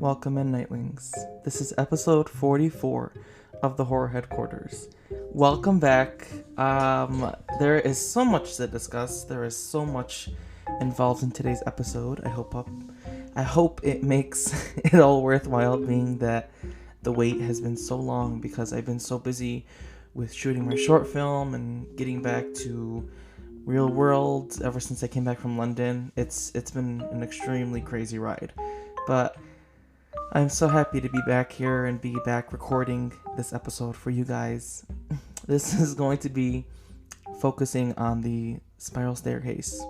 Welcome in, Nightlings. This is episode 44 of the Horror Headquarters. Welcome back. There is so much to discuss. There is so much involved in today's episode. I hope it makes it all worthwhile, being that the wait has been so long because I've been so busy with shooting my short film and getting back to real world ever since I came back from London. It's been an extremely crazy ride. But I'm so happy to be back here and be back recording this episode for you guys. This is going to be focusing on the spiral staircase.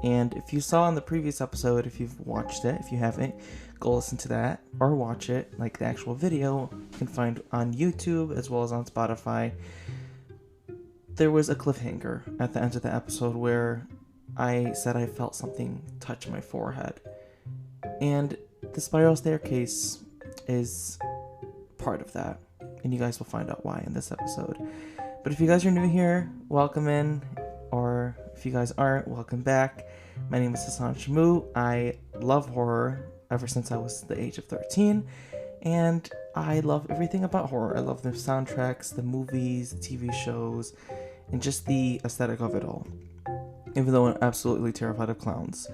And if you saw in the previous episode, if you've watched it, if you haven't, go listen to that or watch it, like the actual video you can find on YouTube as well as on Spotify. There was a cliffhanger at the end of the episode where I said I felt something touch my forehead. And the spiral staircase is part of that, and you guys will find out why in this episode. But if you guys are new here, welcome in, or if you guys aren't, welcome back. My name is Hassan Shamu. I love horror ever since I was the age of 13, and I love everything about horror. I love the soundtracks, the movies, the TV shows, and just the aesthetic of it all, even though I'm absolutely terrified of clowns.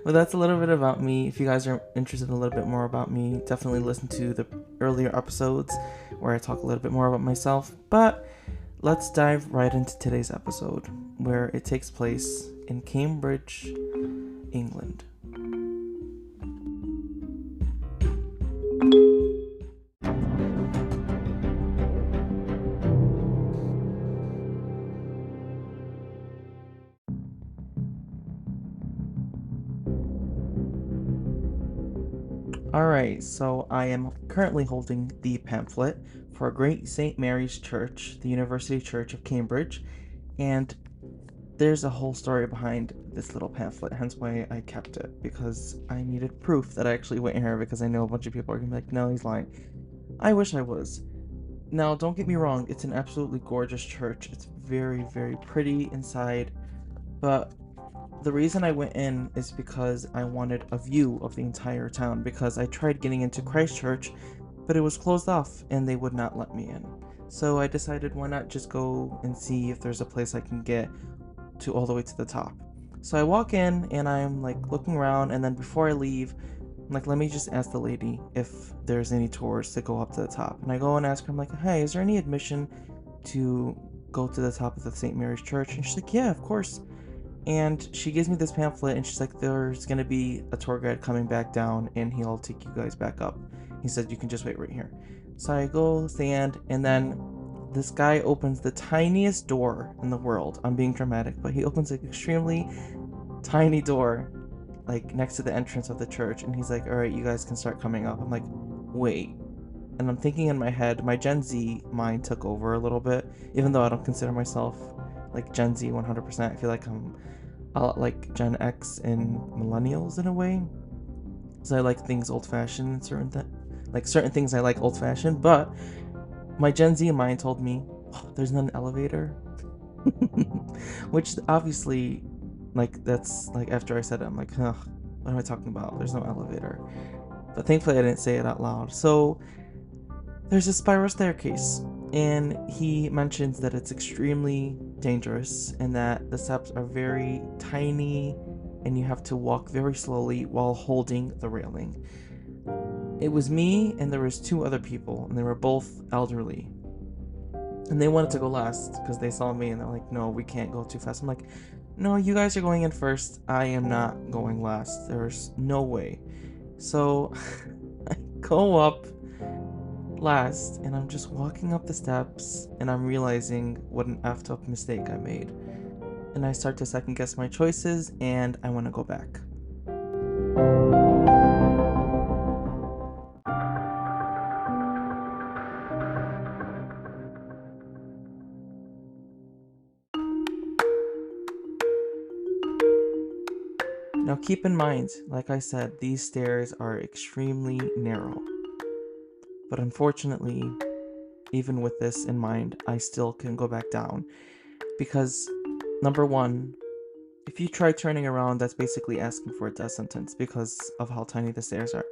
But that's a little bit about me. If you guys are interested in a little bit more about me, definitely listen to the earlier episodes where I talk a little bit more about myself. But let's dive right into today's episode, where it takes place in Cambridge, England. Alright, so I am currently holding the pamphlet for Great St. Mary's Church, the University Church of Cambridge, and there's a whole story behind this little pamphlet, hence why I kept it, because I needed proof that I actually went here, because I know a bunch of people are going to be like, no, he's lying. I wish I was. Now, don't get me wrong, it's an absolutely gorgeous church. It's very, very pretty inside, but the reason I went in is because I wanted a view of the entire town, because I tried getting into Christchurch, but it was closed off and they would not let me in. So I decided, why not just go and see if there's a place I can get to all the way to the top. So I walk in and I'm like looking around, and then before I leave, I'm like, let me just ask the lady if there's any tours to go up to the top. And I go and ask her, I'm like, hey, is there any admission to go to the top of the St. Mary's Church? And she's like, yeah, of course. And she gives me this pamphlet and she's like, there's gonna be a tour guide coming back down and he'll take you guys back up. He said, you can just wait right here. So I go stand, and then this guy opens the tiniest door in the world. I'm being dramatic, but he opens an extremely tiny door, like next to the entrance of the church, and he's like, all right, you guys can start coming up. I'm like, wait. And I'm thinking in my head, my Gen Z mind took over a little bit, even though I don't consider myself like Gen Z 100%. I feel like I'm like Gen X and millennials in a way, so I like things old-fashioned and certain things I like old-fashioned. But my Gen Z mind told me, oh, there's not an elevator. Which obviously, like, that's like, after I said it, I'm like, ugh, what am I talking about? There's no elevator. But thankfully I didn't say it out loud. So there's a spiral staircase, and he mentions that it's extremely dangerous and that the steps are very tiny and you have to walk very slowly while holding the railing. It was me and there was two other people, and they were both elderly, and they wanted to go last because they saw me and they're like, no, we can't go too fast. I'm like, no, you guys are going in first. I am not going last. There's no way. So I go up last, and I'm just walking up the steps, and I'm realizing what an effed up mistake I made. And I start to second guess my choices, and I want to go back. Now keep in mind, like I said, these stairs are extremely narrow. But unfortunately, even with this in mind, I still can go back down. Because, number one, if you try turning around, that's basically asking for a death sentence because of how tiny the stairs are.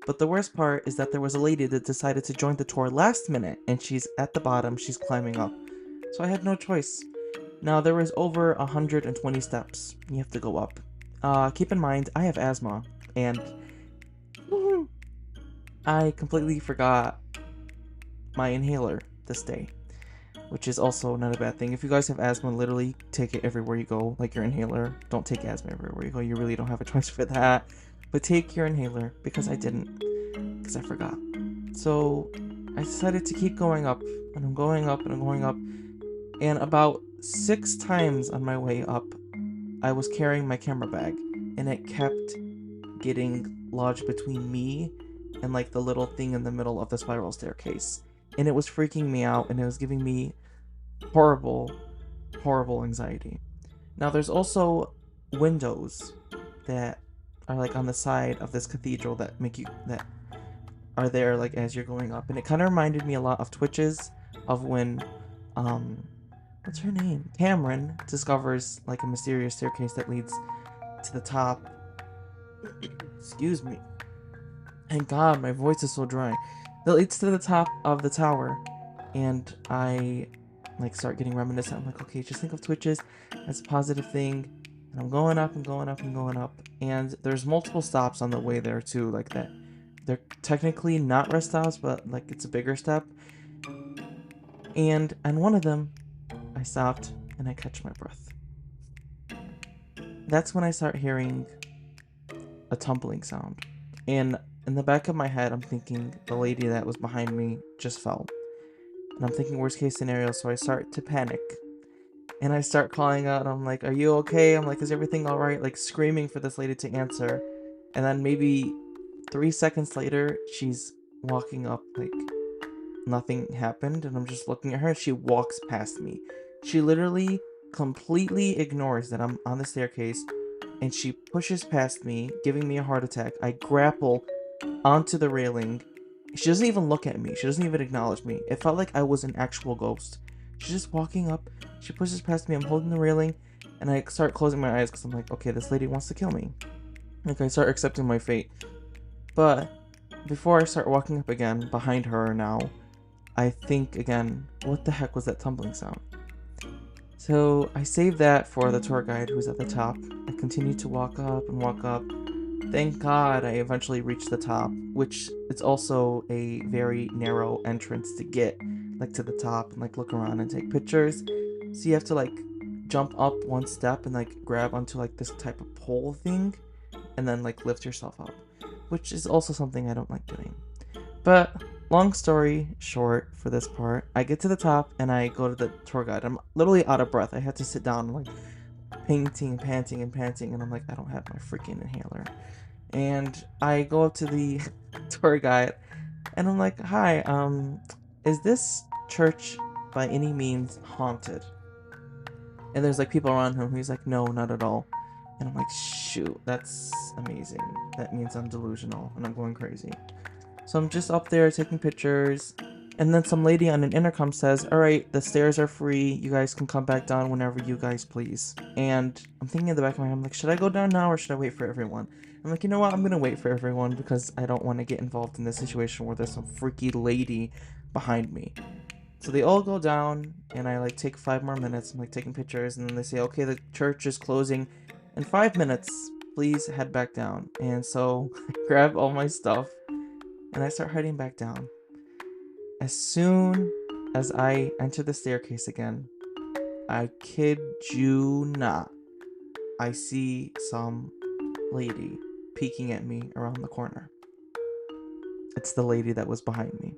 But the worst part is that there was a lady that decided to join the tour last minute, and she's at the bottom, she's climbing up. So I had no choice. Now, there was over 120 steps you have to go up. Keep in mind, I have asthma, and I completely forgot my inhaler this day, which is also not a bad thing. If you guys have asthma, literally take it everywhere you go, like your inhaler. Don't take asthma everywhere you go. You really don't have a choice for that. But take your inhaler, because I didn't, because I forgot. So I decided to keep going up, and I'm going up, and I'm going up, and about 6 times on my way up, I was carrying my camera bag, and it kept getting lodged between me and like the little thing in the middle of the spiral staircase. And it was freaking me out, and it was giving me horrible, horrible anxiety. Now, there's also windows that are like on the side of this cathedral that are there like as you're going up, and it kind of reminded me a lot of Twitches of when what's her name? Cameron discovers like a mysterious staircase that leads to the top. Excuse me. Thank God, my voice is so dry. That leads to the top of the tower, and I like start getting reminiscent. I'm like, okay, just think of Twitches as a positive thing. And I'm going up and going up and going up, and there's multiple stops on the way there too, like that. They're technically not rest stops, but like it's a bigger step. And on one of them, I stopped and I catch my breath. That's when I start hearing a tumbling sound. And in the back of my head, I'm thinking the lady that was behind me just fell. And I'm thinking worst case scenario, so I start to panic. And I start calling out, I'm like, are you okay? I'm like, is everything alright? Like screaming for this lady to answer. And then maybe 3 seconds later, she's walking up like nothing happened, and I'm just looking at her. She walks past me. She literally completely ignores that I'm on the staircase, and she pushes past me, giving me a heart attack. I grapple onto the railing. She doesn't even look at me. She doesn't even acknowledge me. It felt like I was an actual ghost. She's just walking up. She pushes past me. I'm holding the railing, and I start closing my eyes because I'm like, okay, this lady wants to kill me. Like, I start accepting my fate. But before I start walking up again, behind her now, I think again, what the heck was that tumbling sound? So I saved that for the tour guide who's at the top. I continued to walk up and walk up. Thank God I eventually reached the top, which is also a very narrow entrance to get like to the top and like look around and take pictures. So you have to like jump up one step and like grab onto like this type of pole thing and then like lift yourself up, which is also something I don't like doing. But long story short for this part, I get to the top and I go to the tour guide. I'm literally out of breath. I had to sit down like panting, and I'm like, I don't have my freaking inhaler. And I go up to the tour guide and I'm like, hi, is this church by any means haunted? And there's like people around him. He's like, no, not at all. And I'm like, shoot, that's amazing. That means I'm delusional and I'm going crazy. So I'm just up there taking pictures, and then some lady on an intercom says, alright, the stairs are free, you guys can come back down whenever you guys please. And I'm thinking in the back of my head, I'm like, should I go down now or should I wait for everyone? I'm like, you know what, I'm gonna wait for everyone because I don't want to get involved in this situation where there's some freaky lady behind me. So they all go down, and I like take 5 more minutes, I'm like taking pictures, and then they say, okay, the church is closing in 5 minutes, please head back down. And so I grab all my stuff and I start heading back down. As soon as I enter the staircase again, I kid you not, I see some lady peeking at me around the corner. It's the lady that was behind me.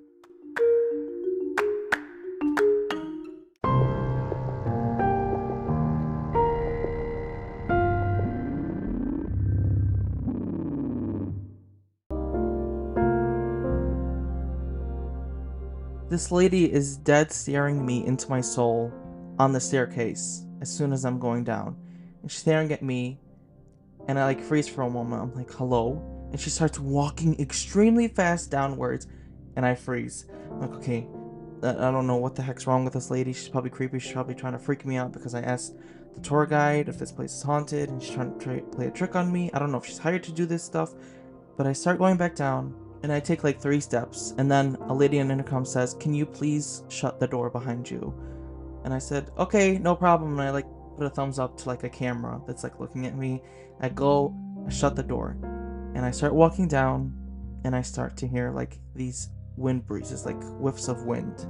This lady is dead staring me into my soul on the staircase as soon as I'm going down. And she's staring at me, and I like freeze for a moment. I'm like, hello? And she starts walking extremely fast downwards, and I freeze. I'm like, okay, I don't know what the heck's wrong with this lady. She's probably creepy. She's probably trying to freak me out because I asked the tour guide if this place is haunted, and she's trying to play a trick on me. I don't know if she's hired to do this stuff, but I start going back down, And I take like 3 steps, and then a lady on the intercom says, "Can you please shut the door behind you?" And I said, "Okay, no problem." And I like put a thumbs up to like a camera that's like looking at me. I go, I shut the door, and I start walking down, and I start to hear like these wind breezes, like whiffs of wind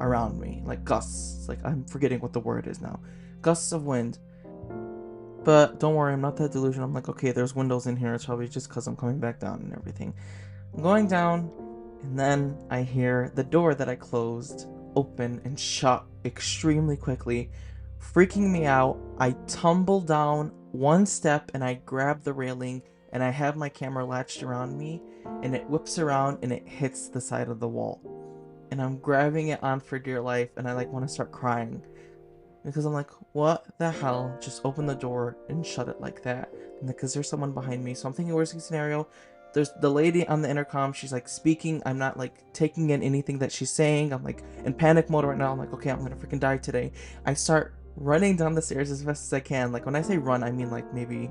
around me, like gusts. Like I'm forgetting what the word is now. Gusts of wind. But don't worry, I'm not that delusional. I'm like, okay, there's windows in here. It's probably just because I'm coming back down and everything. I'm going down, and then I hear the door that I closed open and shut extremely quickly, freaking me out. I tumble down 1 step and I grab the railing, and I have my camera latched around me, and it whips around and it hits the side of the wall. And I'm grabbing it on for dear life, and I like want to start crying because I'm like, what the hell? Just open the door and shut it like that. And because there's someone behind me, so I'm thinking worst case scenario. There's the lady on the intercom. She's like speaking. I'm not like taking in anything that she's saying. I'm like in panic mode right now. I'm like, okay, I'm gonna freaking die today. I start running down the stairs as fast as I can. Like when I say run, I mean like maybe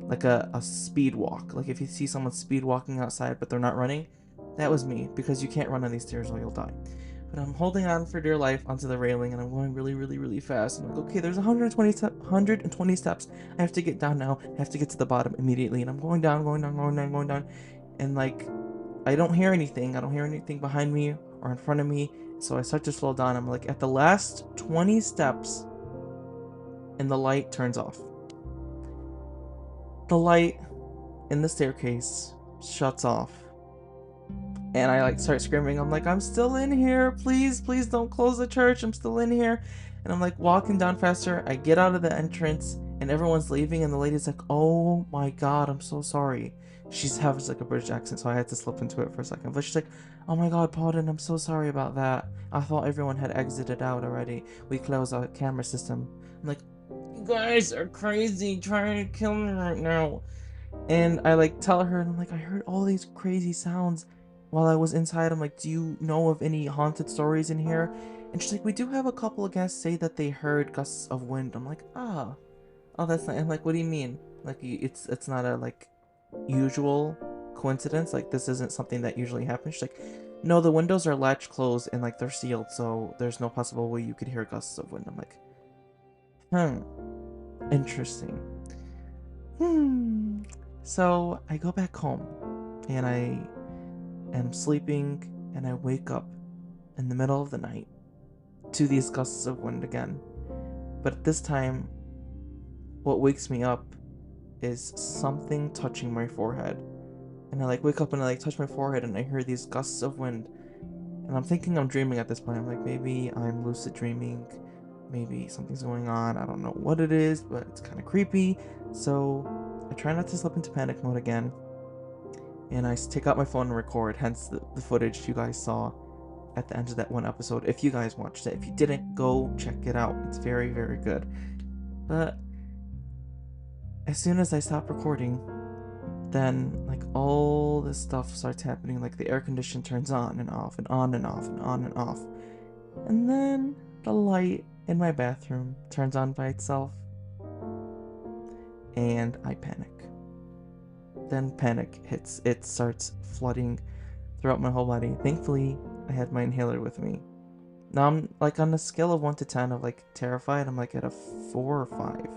like a speed walk. Like if you see someone speed walking outside but they're not running, that was me, because you can't run on these stairs or you'll die. But I'm holding on for dear life onto the railing, and I'm going really, really, really fast. I'm like, okay, there's 120 steps. I have to get down now. I have to get to the bottom immediately. And I'm going down, going down, going down, going down. And like, I don't hear anything. I don't hear anything behind me or in front of me. So I start to slow down. I'm like at the last 20 steps, and the light turns off. The light in the staircase shuts off. And I like start screaming. I'm like, I'm still in here. Please, please don't close the church. I'm still in here. And I'm like walking down faster. I get out of the entrance, and everyone's leaving. And the lady's like, oh my God, I'm so sorry. She has like a British accent, so I had to slip into it for a second. But she's like, oh my God, pardon. I'm so sorry about that. I thought everyone had exited out already. We closed our camera system. I'm like, you guys are crazy trying to kill me right now. And I like tell her, and I'm like, I heard all these crazy sounds while I was inside. I'm like, do you know of any haunted stories in here? And she's like, we do have a couple of guests say that they heard gusts of wind. I'm like, oh, that's not. I'm like, what do you mean? Like, it's not a like usual coincidence. Like, this isn't something that usually happens. She's like, no, the windows are latch closed and like they're sealed, so there's no possible way you could hear gusts of wind. I'm like, interesting. So I go back home, and I am sleeping, and I wake up in the middle of the night to these gusts of wind again. But this time, what wakes me up is something touching my forehead. And I like wake up and I like touch my forehead, and I hear these gusts of wind. And I'm thinking I'm dreaming at this point. I'm like, maybe I'm lucid dreaming. Maybe something's going on. I don't know what it is, but it's kind of creepy. So I try not to slip into panic mode again. And I take out my phone and record, hence the footage you guys saw at the end of that one episode. If you guys watched it, if you didn't, go check it out. It's very, very good. But as soon as I stop recording, then like all this stuff starts happening. Like the air condition turns on and off and on and off and on and off. And then the light in my bathroom turns on by itself. And I panic. Then panic hits. It starts flooding throughout my whole body. Thankfully, I had my inhaler with me. Now I'm like on a scale of 1 to 10 of like terrified, I'm like at a 4 or 5.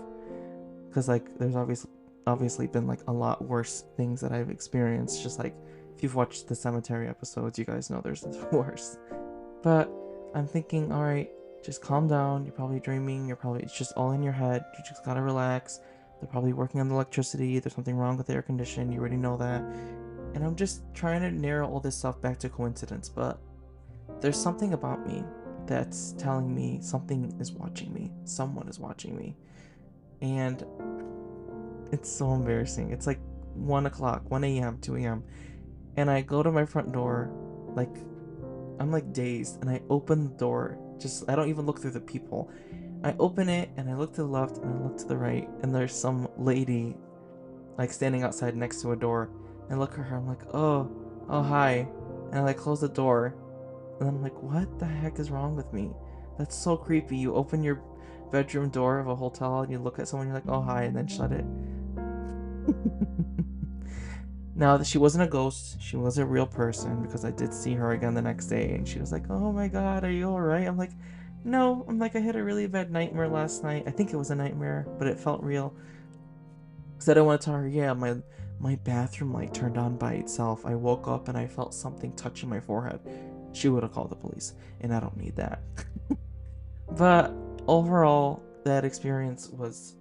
Because like there's obviously been like a lot worse things that I've experienced. Just like if you've watched the cemetery episodes, you guys know there's worse. But I'm thinking, alright, just calm down. You're probably dreaming. It's just all in your head. You just gotta relax. They're probably working on the electricity. There's something wrong with the air condition. You already know that. And I'm just trying to narrow all this stuff back to coincidence. But there's something about me that's telling me something is watching me. Someone is watching me. And it's so embarrassing. It's like 1 o'clock, 1 a.m., 2 a.m. And I go to my front door, like, I'm like dazed. And I open the door. I don't even look through the people. I open it, and I look to the left, and I look to the right, and there's some lady like standing outside next to a door. And I look at her, I'm like, oh hi. And I like close the door, and I'm like, what the heck is wrong with me? That's so creepy. You open your bedroom door of a hotel and you look at someone, you're like, oh hi, and then shut it. Now that she wasn't a ghost, she was a real person because I did see her again the next day and she was like, "Oh my god, are you alright?" I'm like, "No." I'm like, "I had a really bad nightmare last night." I think it was a nightmare, but it felt real. Because I don't want to tell her, "Yeah, my bathroom light turned on by itself. I woke up and I felt something touching my forehead." She would have called the police, and I don't need that. But overall, that experience was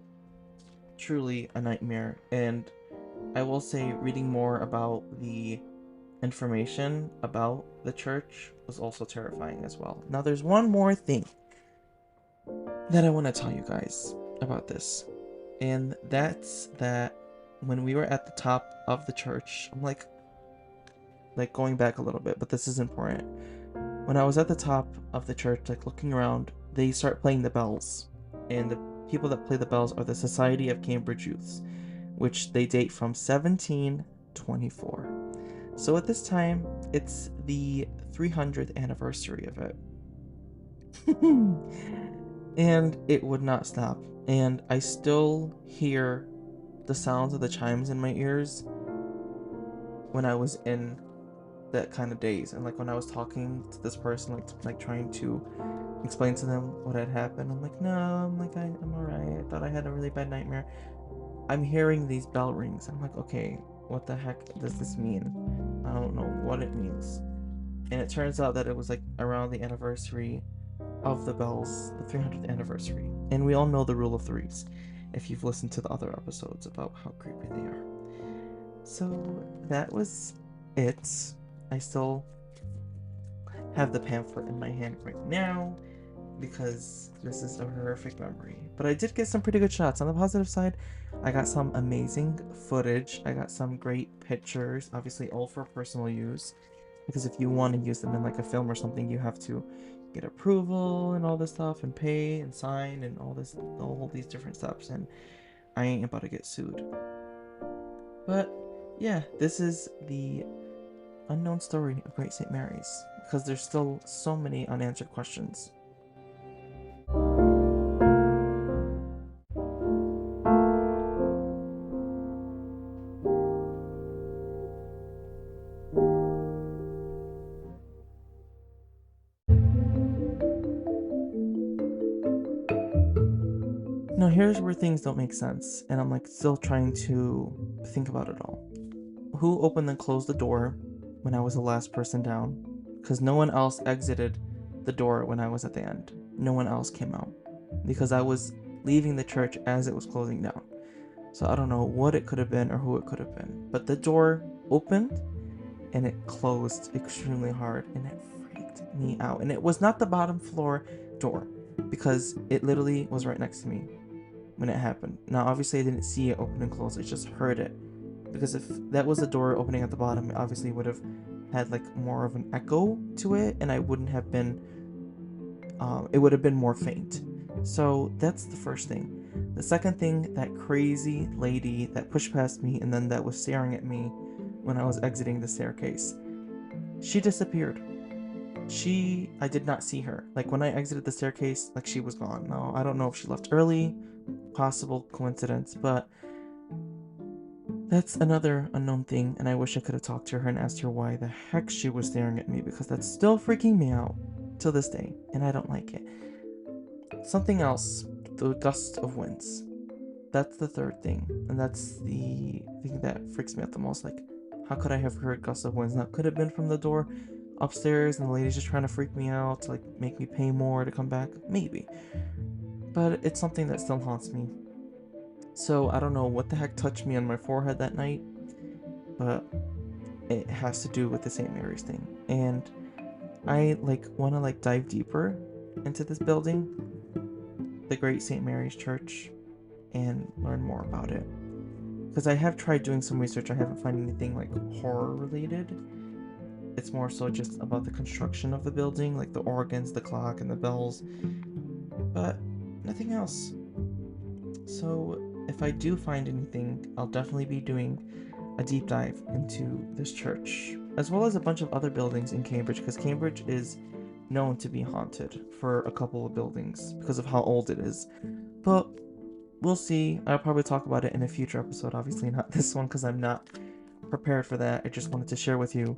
truly a nightmare, and I will say reading more about the information about the church was also terrifying as well. Now, there's one more thing that I want to tell you guys about this, and that's that when we were at the top of the church, I'm like going back a little bit, but this is important. When I was at the top of the church, like looking around, they start playing the bells, and the people that play the bells are the Society of Cambridge Youths, which they date from 1724. So at this time, it's the 300th anniversary of it. And it would not stop. And I still hear the sounds of the chimes in my ears when I was in that kind of daze. And like when I was talking to this person, like trying to explain to them what had happened, I'm like, no, I'm alright. I thought I had a really bad nightmare. I'm hearing these bell rings. I'm like, okay, what the heck does this mean? I don't know what it means. And it turns out that it was like around the anniversary of the bells, the 300th anniversary. And we all know the rule of threes if you've listened to the other episodes about how creepy they are. So that was it. I still have the pamphlet in my hand right now because this is a horrific memory. But I did get some pretty good shots. On the positive side, I got some amazing footage. I got some great pictures, obviously all for personal use. Because if you want to use them in like a film or something, you have to get approval and all this stuff and pay and sign and all these different steps. And I ain't about to get sued. But yeah, this is the unknown story of Great St. Mary's because there's still so many unanswered questions. Now here's where things don't make sense, and I'm like still trying to think about it all. Who opened and closed the door when I was the last person down? Because no one else exited the door when I was at the end. No one else came out. Because I was leaving the church as it was closing down. So I don't know what it could have been or who it could have been. But the door opened and it closed extremely hard and it freaked me out. And it was not the bottom floor door because it literally was right next to me when it happened. Now, obviously, I didn't see it open and close, I just heard it. Because if that was the door opening at the bottom, it obviously would have had like more of an echo to it, and I wouldn't have been, it would have been more faint. So that's the first thing. The second thing, that crazy lady that pushed past me and then that was staring at me when I was exiting the staircase, she disappeared. I did not see her. Like when I exited the staircase, like she was gone. No, I don't know if she left early, possible coincidence, but that's another unknown thing, and I wish I could have talked to her and asked her why the heck she was staring at me because that's still freaking me out till this day, and I don't like it. Something else, the gust of winds. That's the third thing, and that's the thing that freaks me out the most. Like, how could I have heard gusts of winds? Now, could have been from the door upstairs, and the lady's just trying to freak me out to like make me pay more to come back. Maybe, but it's something that still haunts me. So I don't know what the heck touched me on my forehead that night, but it has to do with the St. Mary's thing. And I like want to like dive deeper into this building, the Great St. Mary's Church, and learn more about it. Because I have tried doing some research, I haven't found anything like horror related. It's more so just about the construction of the building, like the organs, the clock, and the bells, but nothing else. So if I do find anything, I'll definitely be doing a deep dive into this church, as well as a bunch of other buildings in Cambridge, because Cambridge is known to be haunted for a couple of buildings because of how old it is. But we'll see. I'll probably talk about it in a future episode, obviously not this one because I'm not prepared for that. I just wanted to share with you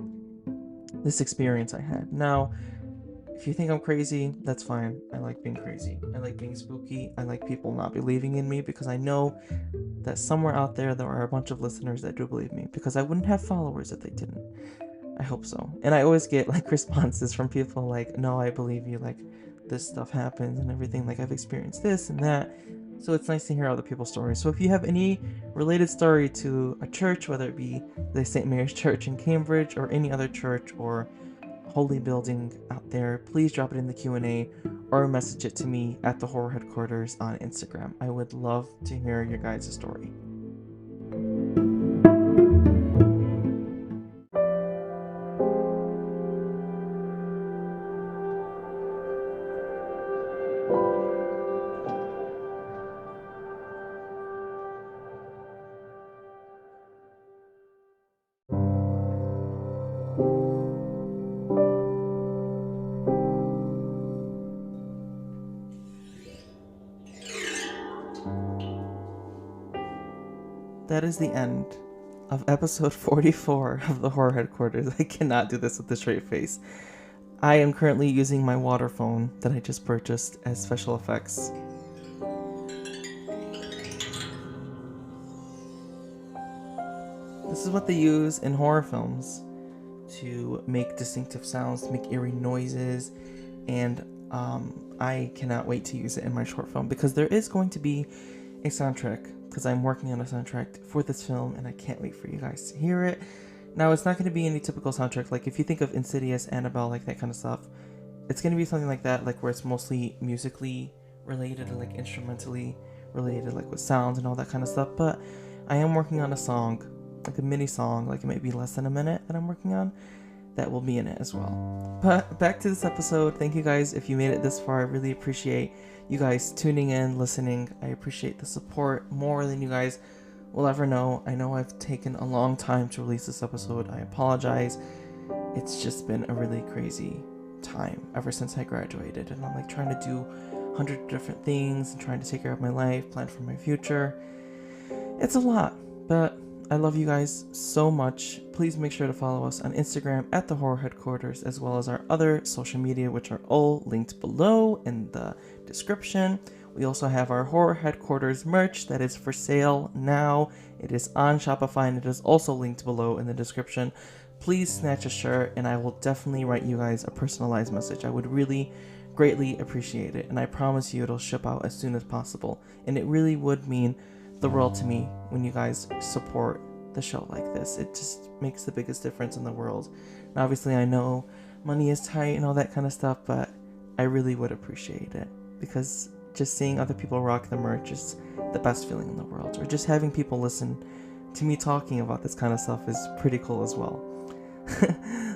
this experience I had. Now, if you think I'm crazy, that's fine. I like being crazy. I like being spooky. I like people not believing in me, because I know that somewhere out there are a bunch of listeners that do believe me, because I wouldn't have followers if they didn't. I hope so. And I always get like responses from people like, no, I believe you, like this stuff happens and everything, like I've experienced this and that. So it's nice to hear other people's stories. So if you have any related story to a church, whether it be the St. Mary's Church in Cambridge or any other church or holy building out there, please drop it in the Q&A or message it to me at the Horror Headquarters on Instagram. I would love to hear your guys' story. That is the end of episode 44 of the Horror Headquarters. I cannot do this with a straight face. I am currently using my water phone that I just purchased as special effects. This is what they use in horror films to make distinctive sounds, to make eerie noises, and I cannot wait to use it in my short film, because there is going to be a soundtrack, because I'm working on a soundtrack for this film, and I can't wait for you guys to hear it. Now, it's not going to be any typical soundtrack, like if you think of Insidious, Annabelle, like that kind of stuff, it's going to be something like that, like where it's mostly musically related or like instrumentally related, like with sounds and all that kind of stuff. But I am working on a song, like a mini song, like it might be less than a minute that I'm working on, that will be in it as well. But back to this episode. Thank you guys if you made it this far. I really appreciate you guys tuning in, listening. I appreciate the support more than you guys will ever know. I know I've taken a long time to release this episode. I apologize. It's just been a really crazy time ever since I graduated, and I'm like trying to do 100 different things and trying to take care of my life, plan for my future. It's a lot, but I love you guys so much. Please make sure to follow us on Instagram at the Horror Headquarters, as well as our other social media, which are all linked below in the description. We also have our Horror Headquarters merch that is for sale now. It is on Shopify, and it is also linked below in the description. Please snatch a shirt, and I will definitely write you guys a personalized message. I would really greatly appreciate it, and I promise you it'll ship out as soon as possible. And it really would mean the world to me when you guys support the show like this. It just makes the biggest difference in the world. And obviously I know money is tight and all that kind of stuff, but I really would appreciate it, because just seeing other people rock the merch is the best feeling in the world, or just having people listen to me talking about this kind of stuff is pretty cool as well.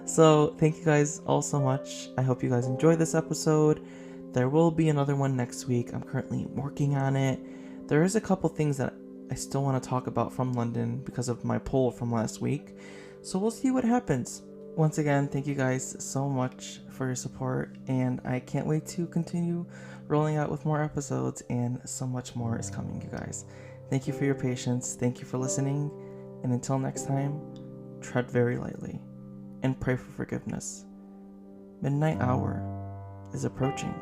So thank you guys all so much. I hope you guys enjoyed this episode. There will be another one next week. I'm currently working on it. There is a couple things that I still want to talk about from London because of my poll from last week. So we'll see what happens. Once again, thank you guys so much for your support, and I can't wait to continue rolling out with more episodes, and so much more is coming, you guys. Thank you for your patience. Thank you for listening. And until next time, tread very lightly and pray for forgiveness. Midnight hour is approaching.